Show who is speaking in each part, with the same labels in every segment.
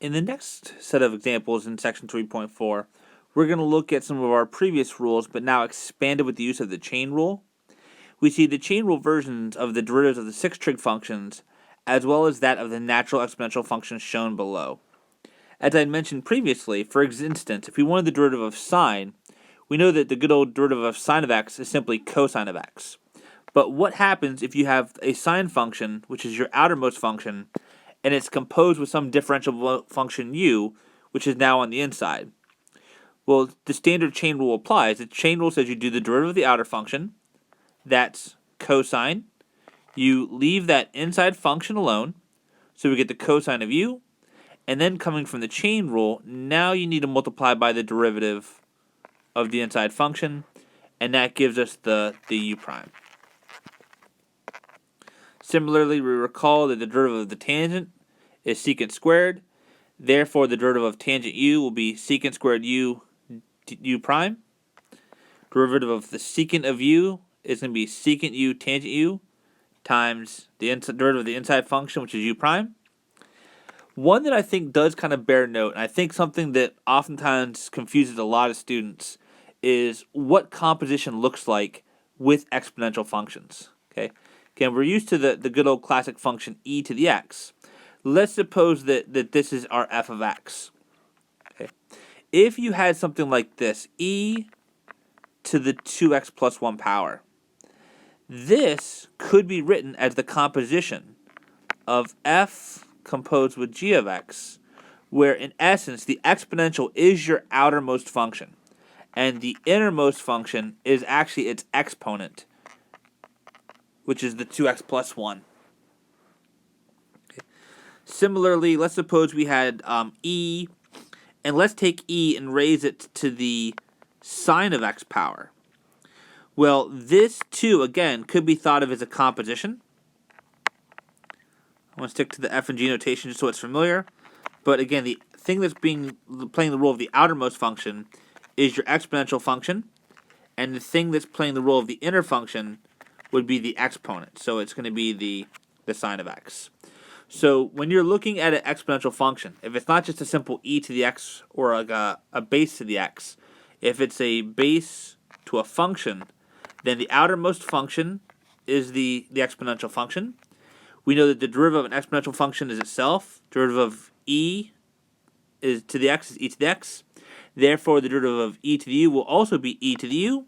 Speaker 1: In the next set of examples in section 3.4, we're going to look at some of our previous rules, but now expanded with the use of the chain rule. We see the chain rule versions of the derivatives of the six trig functions, as well as that of the natural exponential functions shown below. As I mentioned previously, for instance, if we wanted the derivative of sine, we know that the good old derivative of sine of x is simply cosine of x. But what happens if you have a sine function, which is your outermost function, and it's composed with some differentiable function u, which is now on the inside? Well, the standard chain rule applies. The chain rule says you do the derivative of the outer function, that's cosine. You leave that inside function alone, so we get the cosine of u. And then coming from the chain rule, now you need to multiply by the derivative of the inside function, and that gives us the u prime. Similarly, we recall that the derivative of the tangent is secant squared. Therefore, the derivative of tangent u will be secant squared u prime. Derivative of the secant of u is going to be secant u tangent u times the derivative of the inside function, which is u prime. One that I think does kind of bear note, and I think something that oftentimes confuses a lot of students, is what composition looks like with exponential functions. Okay, again, we're used to the good old classic function e to the x. Let's suppose that this is our f of x. Okay, if you had something like this, e to the 2x plus 1 power, this could be written as the composition of f composed with g of x, where in essence the exponential is your outermost function, and the innermost function is actually its exponent, which is the 2x plus 1. Okay. Similarly, let's suppose we had e, and let's take e and raise it to the sine of x power. Well, this too, again, could be thought of as a composition. I'm going to stick to the f and g notation just so it's familiar. But again, the thing that's playing the role of the outermost function is your exponential function, and the thing that's playing the role of the inner function would be the exponent. So it's going to be the sine of x. So when you're looking at an exponential function, if it's not just a simple e to the x or like a base to the x, if it's a base to a function, then the outermost function is the exponential function. We know that the derivative of an exponential function is itself. Derivative of e is to the x is e to the x. Therefore, the derivative of e to the u will also be e to the u.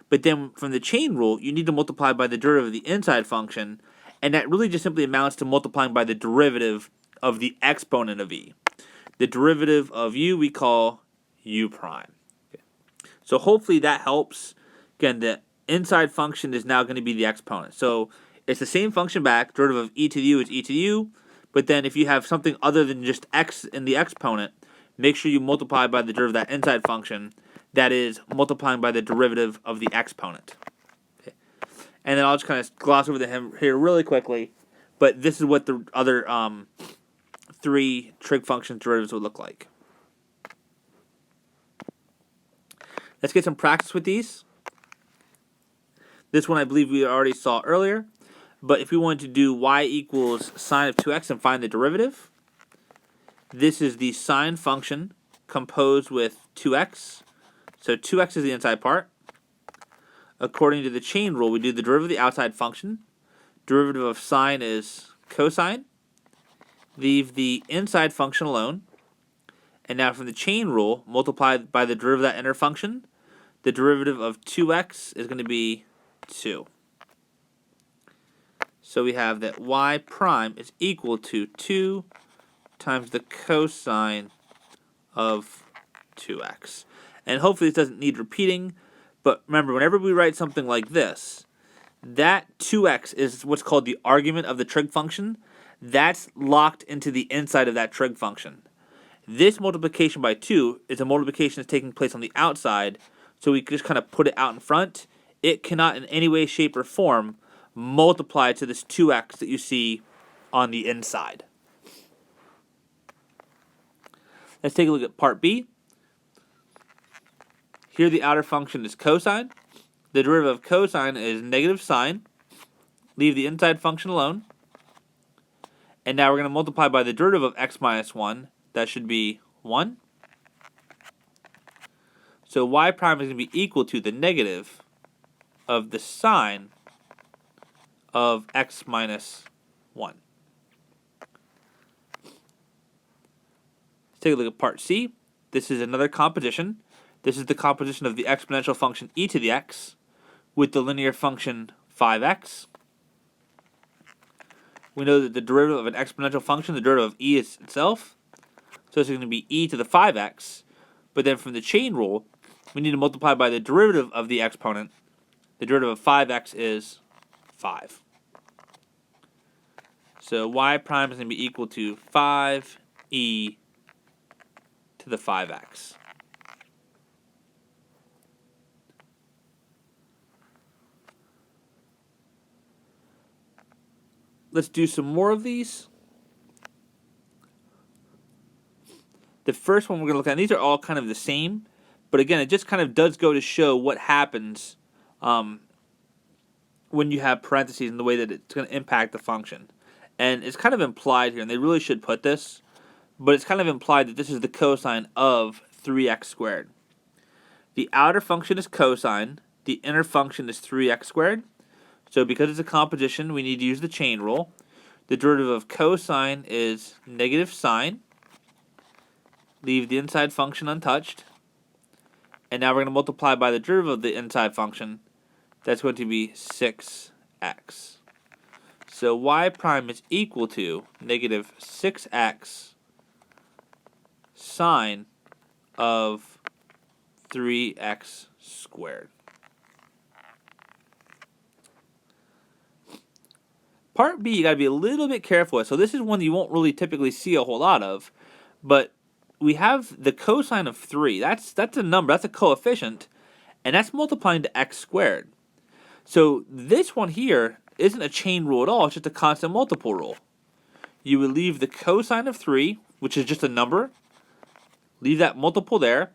Speaker 1: But then from the chain rule, you need to multiply by the derivative of the inside function, and that really just simply amounts to multiplying by the derivative of the exponent of e. The derivative of u we call u prime. Okay. So hopefully that helps. Again, the inside function is now going to be the exponent. So it's the same function back. Derivative of e to the u is e to the u. But then if you have something other than just x in the exponent, make sure you multiply by the derivative of that inside function. That is multiplying by the derivative of the exponent. Okay. And then I'll just kind of gloss over the here really quickly. But this is what the other three trig function derivatives would look like. Let's get some practice with these. This one I believe we already saw earlier. But if we wanted to do y equals sine of 2x and find the derivative, this is the sine function composed with 2x. So 2x is the inside part. According to the chain rule, we do the derivative of the outside function. Derivative of sine is cosine. Leave the inside function alone. And now from the chain rule, multiply by the derivative of that inner function. The derivative of 2x is going to be 2. So we have that y prime is equal to 2 times the cosine of 2x. And hopefully this doesn't need repeating, but remember, whenever we write something like this, that 2x is what's called the argument of the trig function. That's locked into the inside of that trig function. This multiplication by 2 is a multiplication that's taking place on the outside, so we just kind of put it out in front. It cannot in any way, shape, or form multiply to this 2x that you see on the inside. Let's take a look at part B. Here the outer function is cosine. The derivative of cosine is negative sine. Leave the inside function alone. And now we're going to multiply by the derivative of x minus 1. that should be 1. So y prime is going to be equal to the negative of the sine of x minus 1. Let's take a look at part C. This is another composition. This is the composition of the exponential function e to the x with the linear function 5x. We know that the derivative of an exponential function, the derivative of e is itself. So it's going to be e to the 5x. But then from the chain rule, we need to multiply by the derivative of the exponent. The derivative of 5x is 5. So y prime is going to be equal to 5e to the 5x. Let's do some more of these. The first one we're going to look at, these are all kind of the same, but again, it just kind of does go to show what happens when you have parentheses and the way that it's going to impact the function. And it's kind of implied here, and they really should put this, but it's kind of implied that this is the cosine of 3x squared. The outer function is cosine, the inner function is 3x squared. So because it's a composition, we need to use the chain rule. The derivative of cosine is negative sine. Leave the inside function untouched. And now we're going to multiply by the derivative of the inside function. That's going to be 6x. So y prime is equal to negative 6x sine of 3x squared. Part B, you got to be a little bit careful with. So this is one you won't really typically see a whole lot of, but we have the cosine of 3. That's a number, that's a coefficient, and that's multiplying to x squared. So this one here isn't a chain rule at all, it's just a constant multiple rule. You would leave the cosine of 3, which is just a number, leave that multiple there,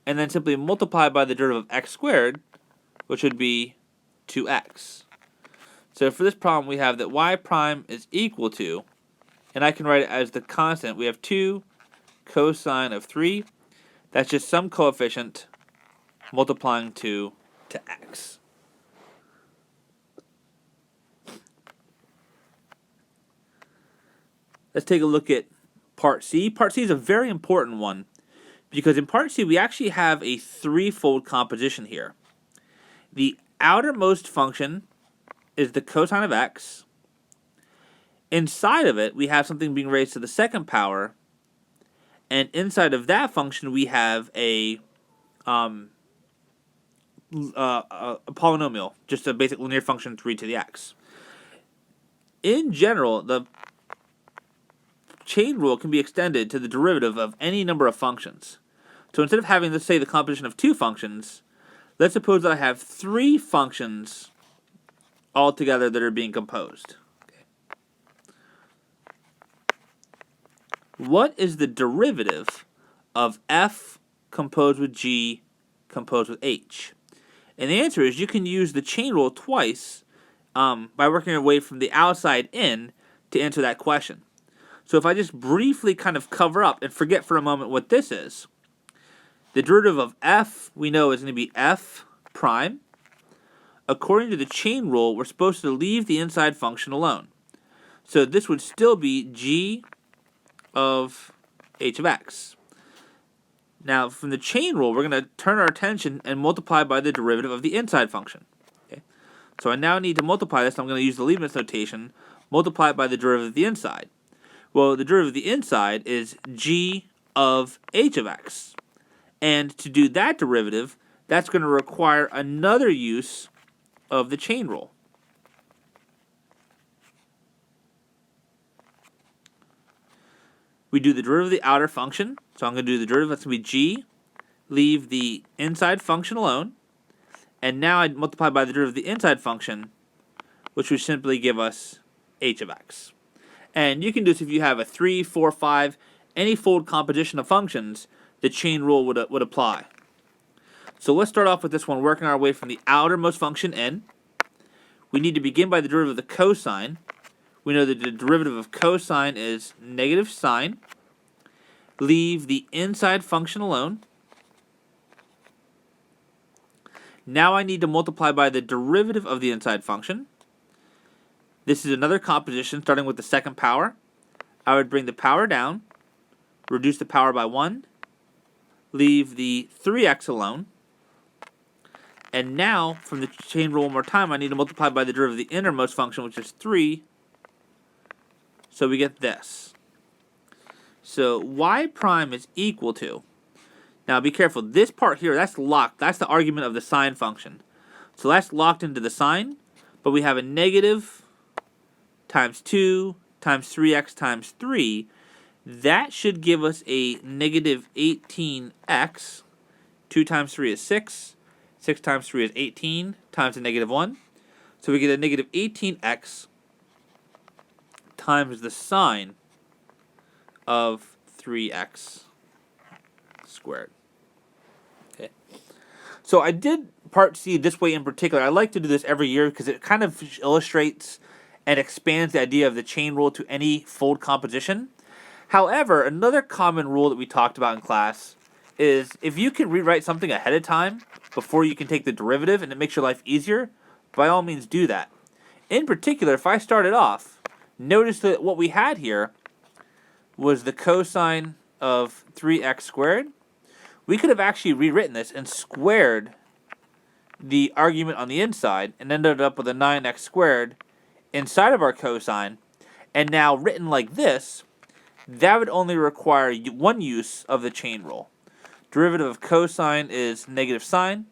Speaker 1: and then simply multiply by the derivative of x squared, which would be 2x. So for this problem, we have that y prime is equal to, and I can write it as the constant. We have 2 cosine of 3. That's just some coefficient multiplying to x. Let's take a look at part C. Part C is a very important one because in part C, we actually have a threefold composition here. The outermost function is the cosine of x. Inside of it, we have something being raised to the second power. And inside of that function, we have a polynomial, just a basic linear function 3 to the x. In general, the chain rule can be extended to the derivative of any number of functions. So instead of having, let's say, the composition of 2 functions, let's suppose that I have 3 functions altogether that are being composed. Okay. What is the derivative of f composed with g composed with h? And the answer is you can use the chain rule twice by working your way from the outside in to answer that question. So if I just briefly kind of cover up and forget for a moment what this is, the derivative of f we know is going to be f prime. According to the chain rule, we're supposed to leave the inside function alone. So this would still be g of h of x. Now, from the chain rule, we're going to turn our attention and multiply by the derivative of the inside function. Okay? So I now need to multiply this. I'm going to use the Leibniz notation, multiply it by the derivative of the inside. Well, the derivative of the inside is g of h of x. And to do that derivative, that's going to require another use of the chain rule. We do the derivative of the outer function. So I'm going to do the derivative, that's going to be g, leave the inside function alone, and now I multiply by the derivative of the inside function, which would simply give us h of x. And you can do this if you have a 3, 4, 5, any fold composition of functions, the chain rule would apply. So let's start off with this one, working our way from the outermost function n. We need to begin by the derivative of the cosine. We know that the derivative of cosine is negative sine. leave the inside function alone. Now I need to multiply by the derivative of the inside function. This is another composition starting with the second power. I would bring the power down, reduce the power by 1, leave the 3x alone. And now, from the chain rule one more time, I need to multiply by the derivative of the innermost function, which is 3. So we get this. So y prime is equal to, now be careful, this part here, that's locked. That's the argument of the sine function. So that's locked into the sine, but we have a negative times 2 times 3x times 3. That should give us a negative 18x. 2 times 3 is 6. 6 times 3 is 18 times a negative 1. So we get a negative 18x times the sine of 3x squared. Okay. So I did part C this way in particular. I like to do this every year because it kind of illustrates and expands the idea of the chain rule to any fold composition. However, another common rule that we talked about in class is if you can rewrite something ahead of time before you can take the derivative and it makes your life easier, by all means do that. In particular, if I started off, notice that what we had here was the cosine of 3x squared. We could have actually rewritten this and squared the argument on the inside and ended up with a 9x squared inside of our cosine. And now written like this, that would only require one use of the chain rule. Derivative of cosine is negative sine.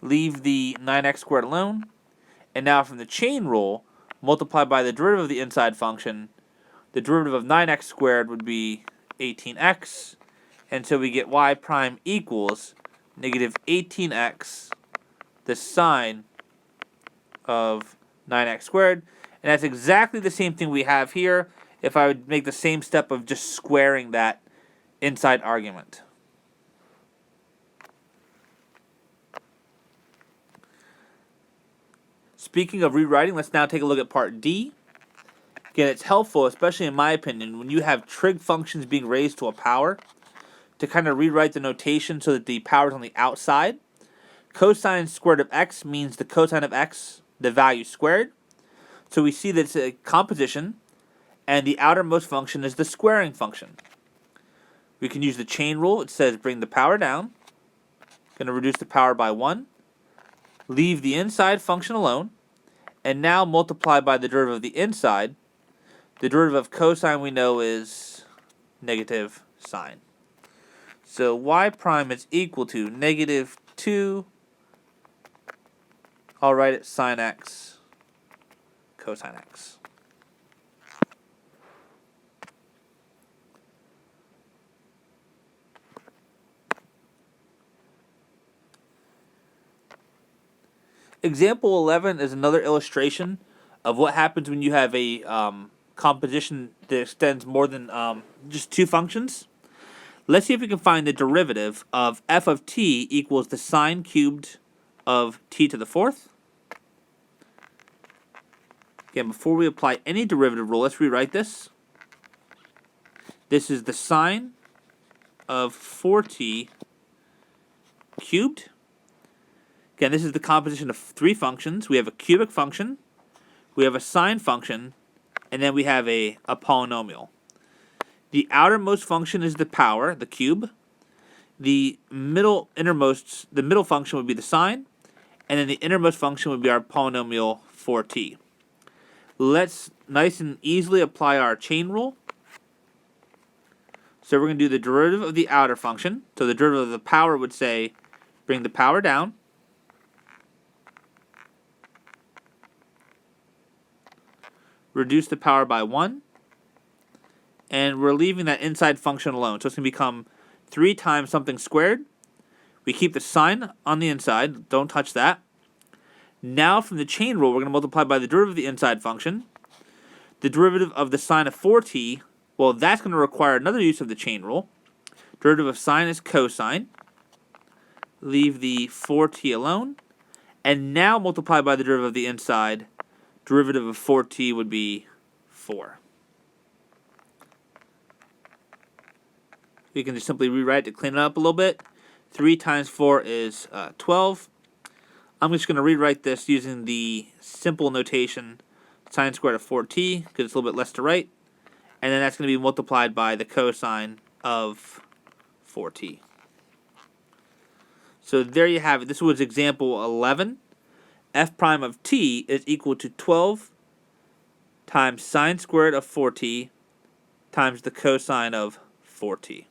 Speaker 1: Leave the 9x squared alone. And now from the chain rule, multiply by the derivative of the inside function. The derivative of 9x squared would be 18x. And so we get y prime equals negative 18x, the sine of 9x squared. And that's exactly the same thing we have here if I would make the same step of just squaring that inside argument. Speaking of rewriting, let's now take a look at part D. Again, it's helpful, especially in my opinion, when you have trig functions being raised to a power, to kind of rewrite the notation so that the power is on the outside. Cosine squared of x means the cosine of x, the value squared. So we see that it's a composition, and the outermost function is the squaring function. We can use the chain rule. It says bring the power down. Going to reduce the power by 1. Leave the inside function alone. And now multiply by the derivative of the inside. The derivative of cosine we know is negative sine. So y prime is equal to negative 2. I'll write it sine x, cosine x. Example 11 is another illustration of what happens when you have a composition that extends more than just two functions. Let's see if we can find the derivative of f of t equals the sine cubed of t to the fourth. Again, before we apply any derivative rule, let's rewrite this. This is the sine of 4t cubed. Again, this is the composition of three functions. We have a cubic function, we have a sine function, and then we have a polynomial. The outermost function is the power, the cube. The middle function would be the sine, and then the innermost function would be our polynomial 4t. Let's nice and easily apply our chain rule. So we're going to do the derivative of the outer function. So the derivative of the power would say bring the power down. Reduce the power by 1. And we're leaving that inside function alone. So it's going to become 3 times something squared. We keep the sine on the inside. Don't touch that. Now from the chain rule, we're going to multiply by the derivative of the inside function. The derivative of the sine of 4t, well, that's going to require another use of the chain rule. Derivative of sine is cosine. Leave the 4t alone. And now multiply by the derivative of the inside. Derivative of 4t would be 4. we can just simply rewrite to clean it up a little bit. 3 times 4 is 12. I'm just going to rewrite this using the simple notation sine squared of 4t, because it's a little bit less to write. And then that's going to be multiplied by the cosine of 4t. So there you have it. This was example 11. F prime of t is equal to 12 times sine squared of 4t times the cosine of 4t.